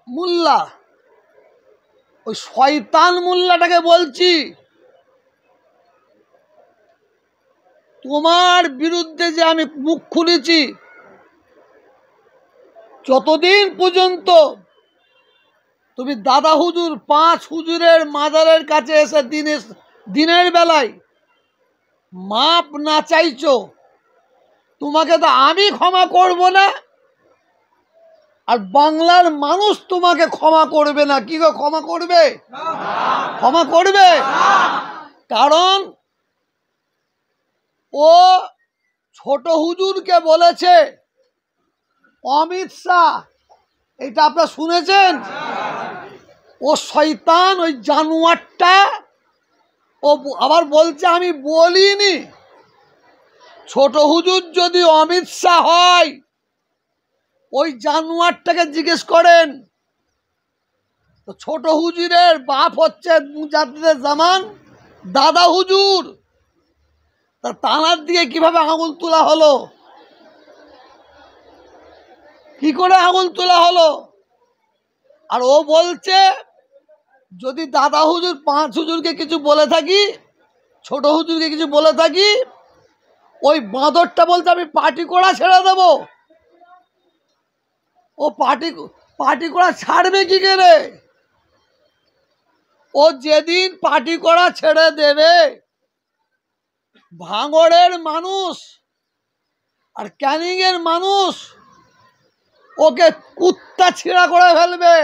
মোল্লা, ওই শয়তান মোল্লাটাকে বলছি, তোমার বিরুদ্ধে যে আমি মুখ খুলেছি, যতদিন পর্যন্ত তুমি দাদা হুজুর 5 হুজুরের মাজারের কাছে এসে দিনের বেলায় মাপ না চাইছো, তোমাকে তো আমি ক্ষমা করব না, আর বাংলার মানুষ তোমাকে ক্ষমা করবে না। কি গো, ক্ষমা করবে? ক্ষমা করবে? কারণ ও ছোট হুজুরকে বলেছে অমিত শাহ, এটা আপনারা শুনেছেন? ও শয়তান, ওই জানোয়ারটা ও আবার বলছে আমি বলিনি। ছোট হুজুর যদি অমিত শাহ হয়, ওই জানোয়ারটাকে জিজ্ঞেস করেন। তো ছোট হুজুরের বাপ হচ্ছে মুজাদ্দিদে জামান দাদা হুজুর, তা তানার দিকে কিভাবে আঙুল তোলা হলো? কি করে আঙুল তোলা হলো? আর ও বলছে যদি দাদা হুজুর 5 হুজুরকে কিছু বলে থাকি, ছোট হুজুরকে কিছু বলে থাকি, ওই বাঁদরটা বলছে আমি পার্টি করা ছেড়ে দেব। ও পার্টি করা ছাড়বে কি করে? ও যেদিন পার্টি করা ছেড়ে দেবে, ভাঙড়ের মানুষ আর ক্যানিং এর মানুষ ওকে কুত্তা ছিঁড়া করে ফেলবে,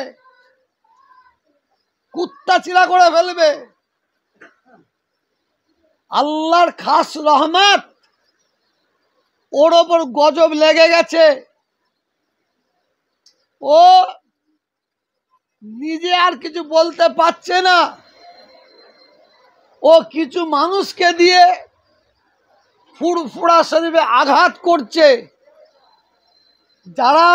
কুত্তা ছিঁড়া করে ফেলবে। আল্লাহর খাস রহমত ওর ওপর গজব লেগে গেছে। ও নিজে আর কিছু বলতে পারছে না। ও কিছু মানুষকে দিয়ে ফুরফুরা শরীফে আঘাত করছে। যারা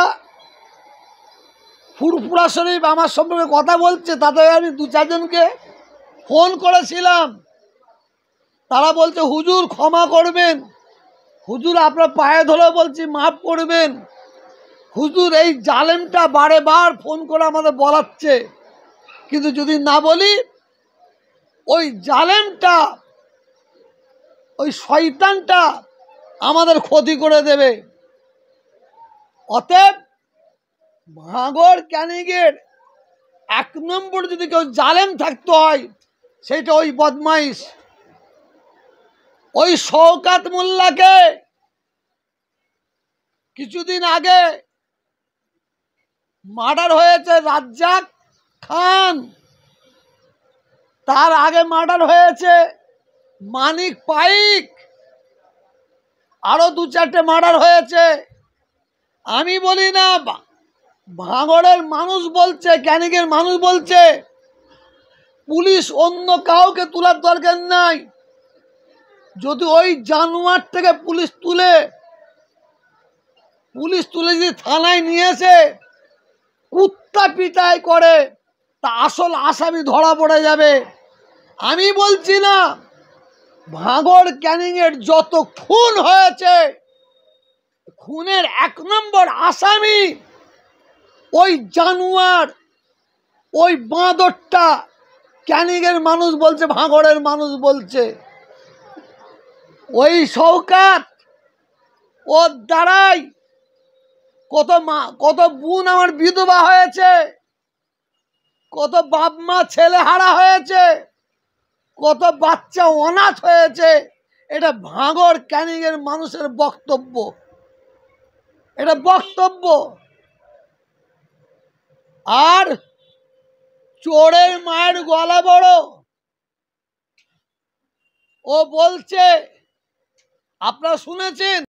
ফুরফুরা শরীফ আমার সম্পর্কে কথা বলছে, তাদের আমি 2-4 জনকে ফোন করেছিলাম। তারা বলছে হুজুর ক্ষমা করবেন, হুজুর আপনার পায়ে ধরে বলছি মাফ করবেন, হুজুর এই জালেমটা বারে বার ফোন করে আমাদের বলাচ্ছে, কিন্তু যদি না বলি ওই জালেমটা, ওই শয়তানটা আমাদের ক্ষতি করে দেবে। অতএব ভাঙড় ক্যানিংয়ের 1 নম্বর যদি কেউ জালেম থাকতে হয়, সেটা ওই বদমাইশ, ওই শওকাত মোল্লাকে কিছুদিন আগে মার্ডার হয়েছে রাজ্জাক খান, তার আগে মার্ডার হয়েছে মানিক পাইক, আরো 2-4টে মার্ডার হয়েছে। আমি বলি না, ভাঙড়ের মানুষ বলছে, ক্যানিংয়ের মানুষ বলছে পুলিশ অন্য কাউকে তোলার দরকার নাই। যদি ওই জানোয়ার থেকে পুলিশ তুলে যদি থানায় নিয়ে এসে কুত্তা পিটাই করে, তা আসল আসামি ধরা পড়ে যাবে। আমি বলছি না, ভাঙড় ক্যানিংয়ের যত খুন হয়েছে, খুনের 1 নম্বর আসামি ওই জানোয়ার, ওই বাঁদরটা। ক্যানিংয়ের মানুষ বলছে, ভাঙড়ের মানুষ বলছে, ওই শওকাত, ওর দ্বারাই কত বোন আমার বিধবা হয়েছে, কত বাপ মা ছেলে হারা হয়েছে, কত বাচ্চা অনাথ হয়েছে। এটা ভাঙড় ক্যানিংয়ের মানুষের বক্তব্য, এটা বক্তব্য। আর চোরের মায়ের গলা বড়, ও বলছে, আপনারা শুনেছেন